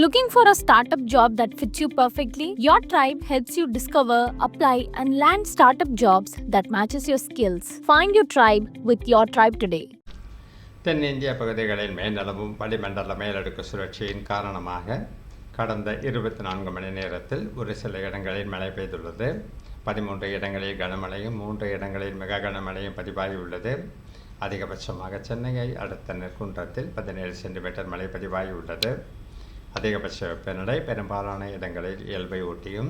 Looking for a startup job that fits you perfectly? Your tribe helps you discover, apply, and land startup jobs that matches your skills. Find your tribe with Your Tribe today. தென்னிந்திய பகுதிகளின் மேல்நிலவும் வளிமண்டல மேலடுக்கு சுழற்சியின் காரணமாக கடந்த 24 மணி நேரத்தில் ஒரு சில இடங்களில் மழை பெய்துள்ளது. 13 இடங்களில் கனமழையும் 3 இடங்களில் மிக கனமழையும் பதிவாகியுள்ளது. அதிகபட்சமாக சென்னையை அடுத்த நெற்குன்றத்தில் 17 சென்டிமீட்டர் மழை பதிவாகியுள்ளது. அதிகபட்ச வெப்பநிலை பெரும்பாலான இடங்களில் இயல்பை ஒட்டியும்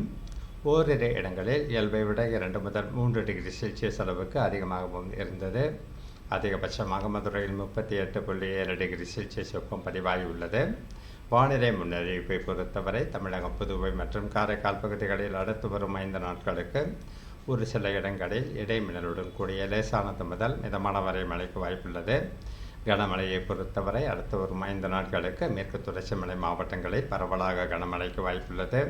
ஓரிரு இடங்களில் இயல்பை விட 2 முதல் 3 டிகிரி செல்சியஸ் அளவுக்கு அதிகமாகவும் இருந்தது. அதிகபட்சமாக மதுரையில் 38.7 டிகிரி செல்சியஸ் வெப்பம் பதிவாகியுள்ளது. வானிலை முன்னறிவிப்பை பொறுத்தவரை தமிழகம், புதுவை மற்றும் காரைக்கால் பகுதிகளில் அடுத்து வரும் 5 நாட்களுக்கு ஒரு சில இடங்களில் இடைமின்னலுடன் கூடிய லேசானது முதல் மிதமான வரை மழைக்கு வாய்ப்புள்ளது. கனமழையை பொறுத்தவரை அடுத்து வரும் 5 நாட்களுக்கு மேற்கு தொடர்ச்சி மலை மாவட்டங்களில் பரவலாக கனமழைக்கு வாய்ப்புள்ளது.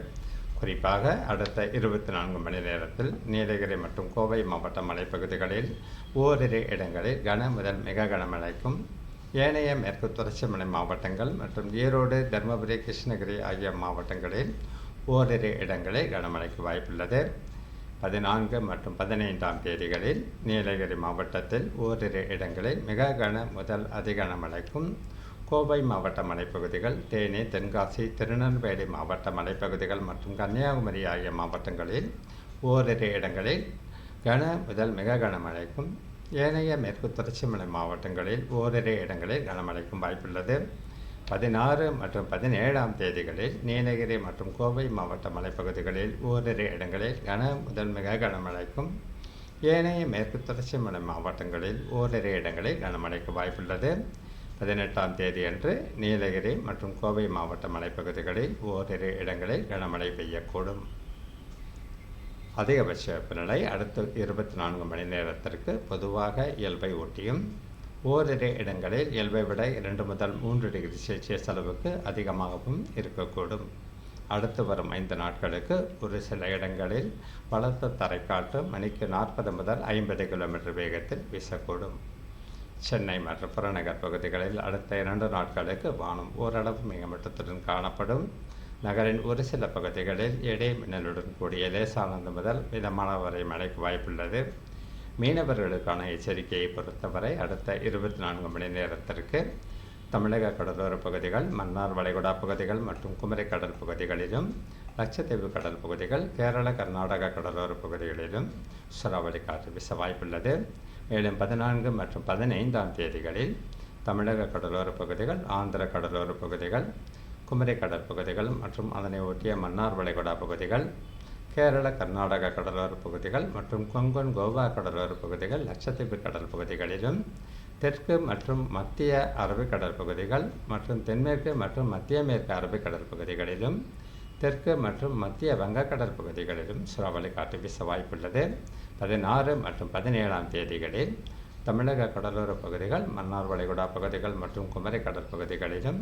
குறிப்பாக அடுத்த 24 மணி நேரத்தில் நீலகிரி மற்றும் கோவை மாவட்ட மலைப்பகுதிகளில் ஓரிரு இடங்களில் கன முதல் மிக கனமழைக்கும், ஏனைய மேற்கு தொடர்ச்சி மலை மாவட்டங்கள் மற்றும் ஈரோடு, தருமபுரி, கிருஷ்ணகிரி ஆகிய மாவட்டங்களில் ஓரிரு இடங்களில் கனமழைக்கு வாய்ப்புள்ளது. 14 மற்றும் 15ஆம் தேதிகளில் நீலகிரி மாவட்டத்தில் ஓரிரு இடங்களில் மிக கன முதல் அதிகன மழைக்கும், கோவை மாவட்ட மலைப்பகுதிகள், தேனி, தென்காசி, திருநெல்வேலி மாவட்ட மலைப்பகுதிகள் மற்றும் கன்னியாகுமரி ஆகிய மாவட்டங்களில் ஓரிரு இடங்களில் கன முதல் மிக கனமழைக்கும், ஏனைய மேற்கு தொடர்ச்சி மலை மாவட்டங்களில் ஓரிரு இடங்களில் கனமழைக்கும் வாய்ப்புள்ளது. 16 மற்றும் 17ஆம் தேதிகளில் நீலகிரி மற்றும் கோவை மாவட்ட மலைப்பகுதிகளில் ஓரிரு இடங்களில் கன முதல் மிக கனமழைக்கும், ஏனைய மேற்கு தொடர்ச்சி மலை மாவட்டங்களில் ஓரிரு இடங்களில் கனமழைக்கு வாய்ப்புள்ளது. 18ஆம் தேதியன்று நீலகிரி மற்றும் கோவை மாவட்ட மலைப்பகுதிகளில் ஓரிரு இடங்களில் கனமழை பெய்யக்கூடும். அதிகபட்ச வெப்பநிலை அடுத்த 24 மணி நேரத்திற்கு பொதுவாக இயல்பை ஒட்டியும் ஓரிரு இடங்களில் இயல்பை விட 2 முதல் 3 டிகிரி செல்சியஸ் அளவுக்கு அதிகமாகவும் இருக்கக்கூடும். அடுத்து வரும் 5 நாட்களுக்கு ஒரு சில இடங்களில் பலத்த தரைக்காற்று மணிக்கு 40 முதல் 50 கிலோமீட்டர் வேகத்தில் வீசக்கூடும். சென்னை மற்றும் புறநகர் பகுதிகளில் அடுத்த 2 நாட்களுக்கு வானம் ஓரளவு மேகமூட்டத்துடன் காணப்படும். நகரின் ஒரு சில பகுதிகளில் இடி மின்னலுடன் கூடிய லேசானது முதல் மிதமான வரை மழைக்கு வாய்ப்புள்ளது. மீனவர்களுக்கான எச்சரிக்கையை பொறுத்தவரை அடுத்த 24 மணி நேரத்திற்கு தமிழக கடலோர பகுதிகள், மன்னார் வளைகுடா பகுதிகள் மற்றும் குமரி கடல் பகுதிகளிலும், லட்சத்தீவு கடல் பகுதிகள், கேரள கர்நாடக கடலோர பகுதிகளிலும் சூறாவளி காற்று வீச வாய்ப்புள்ளது. மேலும் 14 மற்றும் 15ஆம் தேதிகளில் தமிழக கடலோர பகுதிகள், ஆந்திர கடலோர பகுதிகள், குமரி கடல் பகுதிகள் மற்றும் அதனை ஒட்டிய மன்னார் வளைகுடா பகுதிகள், கேரள கர்நாடக கடலோர பகுதிகள் மற்றும் கொங்கன் கோவா கடலோர பகுதிகள், லட்சத்தீவு கடல் பகுதிகளிலும், தெற்கு மற்றும் மத்திய அரபிக்கடல் பகுதிகள் மற்றும் தென்மேற்கு மற்றும் மத்திய மேற்கு அரபிக்கடல் பகுதிகளிலும், தெற்கு மற்றும் மத்திய வங்கக்கடல் பகுதிகளிலும் சூறாவளி காற்று வீச வாய்ப்புள்ளது. 16 மற்றும் 17ஆம் தேதிகளில் தமிழக கடலோர பகுதிகள், மன்னார் வளைகுடா பகுதிகள் மற்றும் குமரி கடல் பகுதிகளிலும்,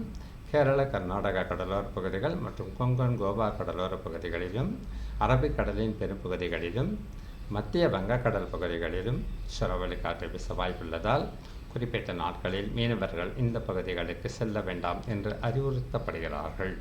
கேரள கர்நாடக கடலோர பகுதிகள் மற்றும் கொங்கன் கோவா கடலோர பகுதிகளிலும், அரபிக்கடலின் பெரும்பகுதிகளிலும், மத்திய வங்கக்கடல் பகுதிகளிலும் சூறாவளி காற்று வீச வாய்ப்புள்ளதால் குறிப்பிட்ட நாட்களில் மீனவர்கள் இந்த பகுதிகளுக்கு செல்ல வேண்டாம் என்று அறிவுறுத்தப்படுகிறார்கள்.